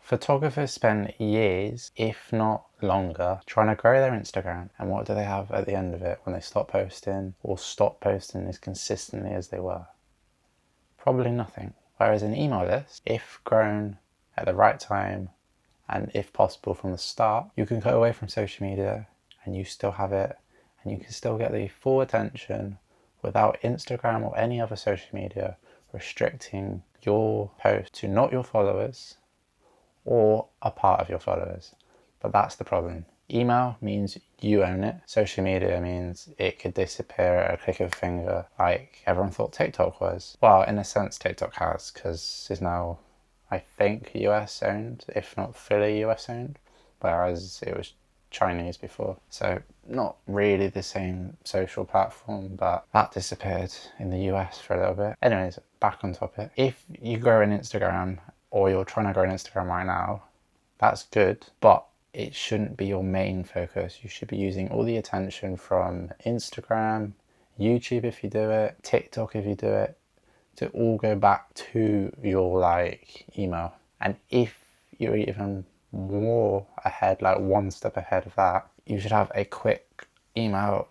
Photographers spend years, if not longer, trying to grow their Instagram. And what do they have at the end of it when they stop posting or stop posting as consistently as they were? Probably nothing. Whereas an email list, if grown at the right time and if possible from the start, you can go away from social media and you still have it and you can still get the full attention without Instagram or any other social media restricting your post to not your followers or a part of your followers. But that's the problem. Email means you own it. Social media means it could disappear at a click of a finger, like everyone thought TikTok was. Well, in a sense, TikTok has, because it's now, I think, US owned, if not fully US owned, whereas it was Chinese before. So not really the same social platform, but that disappeared in the US for a little bit. Anyways, back on topic. If you grow an Instagram or you're trying to grow an Instagram right now, that's good, but it shouldn't be your main focus. You should be using all the attention from Instagram, YouTube if you do it, TikTok if you do it, to all go back to your email. And if you're even more ahead, like one step ahead of that, you should have a quick email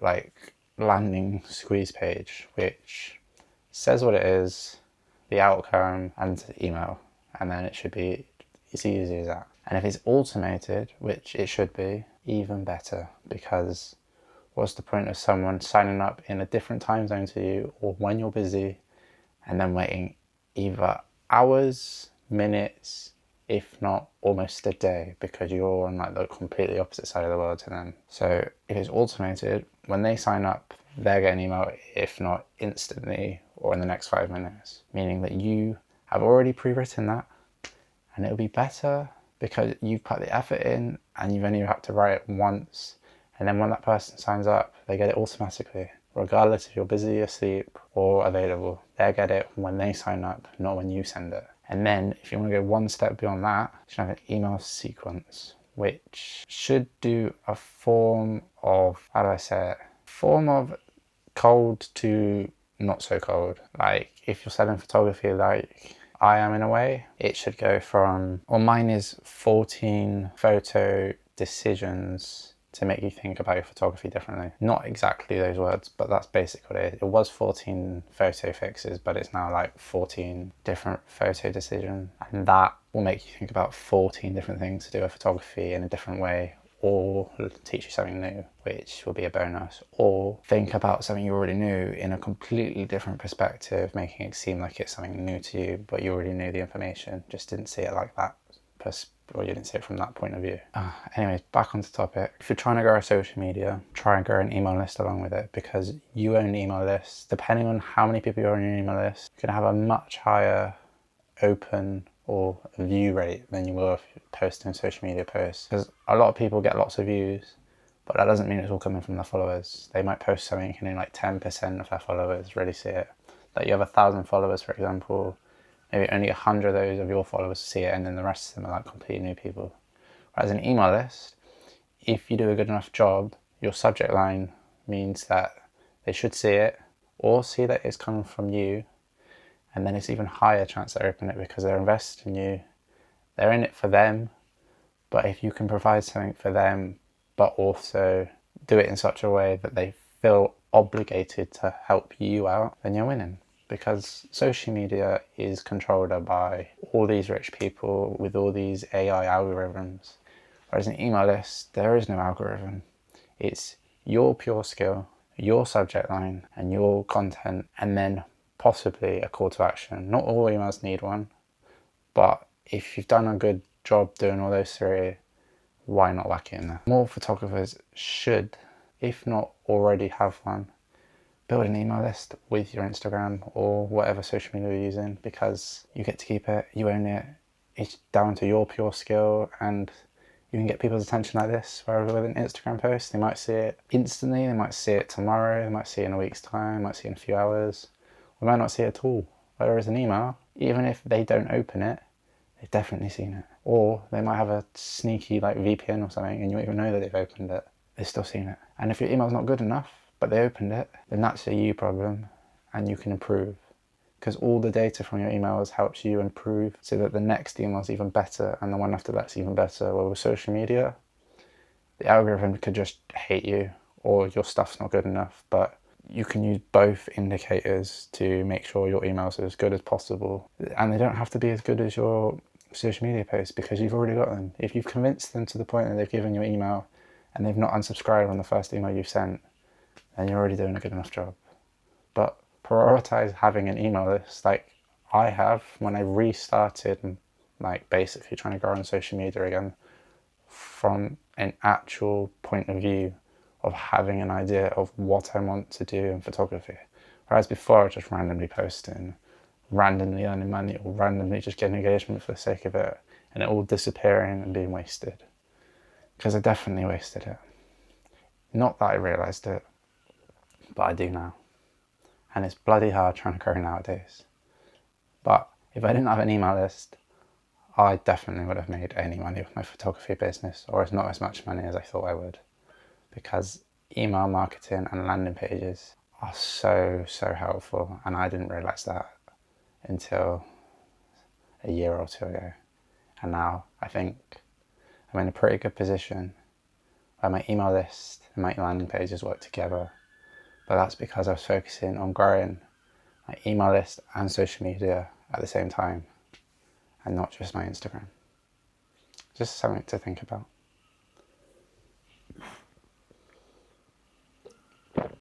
landing squeeze page which says what it is, the outcome, and the email. And then it should be as easy as that. And if it's automated, which it should be, even better, because what's the point of someone signing up in a different time zone to you or when you're busy and then waiting either hours, minutes, if not almost a day, because you're on the completely opposite side of the world to them. So if it's automated, when they sign up, they're getting an email, if not instantly or in the next 5 minutes, meaning that you have already pre-written that, and it'll be better because you've put the effort in and you've only had to write it once, and then when that person signs up, they get it automatically, regardless if you're busy, asleep, or available. They get it when they sign up, not when you send it. And then if you want to go one step beyond that, you should have an email sequence, which should do a form of, form of cold to not so cold. Like if you're selling photography like I am in a way, it should go from, well, mine is 14 photo decisions to make you think about your photography differently. Not exactly those words, but that's basically what it is. It was 14 photo fixes, but it's now 14 different photo decisions. And that will make you think about 14 different things to do with photography in a different way, or teach you something new, which will be a bonus, or think about something you already knew in a completely different perspective, making it seem like it's something new to you, but you already knew the information, just didn't see it like that, or you didn't see it from that point of view. Anyways, back onto topic. If you're trying to grow a social media, try and grow an email list along with it, because you own the email list. Depending on how many people you're on your email list, you can have a much higher open or view rate than you will if you're posting social media posts, because a lot of people get lots of views, but that doesn't mean it's all coming from their followers. They might post something and then 10% of their followers really see it. Like you have 1,000 followers, for example, maybe only 100 of those of your followers see it, and then the rest of them are completely new people. Whereas an email list, if you do a good enough job, your subject line means that they should see it or see that it's coming from you, and then it's even higher chance they open it because they're invested in you. They're in it for them, but if you can provide something for them, but also do it in such a way that they feel obligated to help you out, then you're winning. Because social media is controlled by all these rich people with all these AI algorithms. Whereas an email list, there is no algorithm. It's your pure skill, your subject line, and your content, and then possibly a call to action. Not all emails need one, but if you've done a good job doing all those three, why not whack it in there? More photographers should, if not already have one, build an email list with your Instagram or whatever social media you're using, because you get to keep it, you own it, it's down to your pure skill, and you can get people's attention like this. Whereas with an Instagram post, they might see it instantly, they might see it tomorrow, they might see it in a week's time, they might see it in a few hours, we might not see it at all. Whereas an email, even if they don't open it, they've definitely seen it. Or they might have a sneaky VPN or something and you won't even know that they've opened it. They've still seen it. And if your email's not good enough, but they opened it, then that's a you problem and you can improve. because all the data from your emails helps you improve so that the next email is even better and the one after that's even better. Well, with social media, the algorithm could just hate you or your stuff's not good enough, but you can use both indicators to make sure your emails are as good as possible. And they don't have to be as good as your social media posts because you've already got them. If you've convinced them to the point that they've given your email and they've not unsubscribed on the first email you've sent, then you're already doing a good enough job. But prioritize having an email list like I have when I restarted and like basically trying to grow on social media again from an actual point of view of having an idea of what I want to do in photography. Whereas before I was just randomly posting, randomly earning money, or randomly just getting engagement for the sake of it, and it all disappearing and being wasted. Because I definitely wasted it. Not that I realised it, but I do now. And it's bloody hard trying to grow nowadays. But if I didn't have an email list, I definitely would have made any money with my photography business, or not as much money as I thought I would. Because email marketing and landing pages are so helpful, and I didn't realise that until a year or two ago. And now I think I'm in a pretty good position where my email list and my landing pages work together. But that's because I was focusing on growing my email list and social media at the same time, and not just my Instagram. Just something to think about.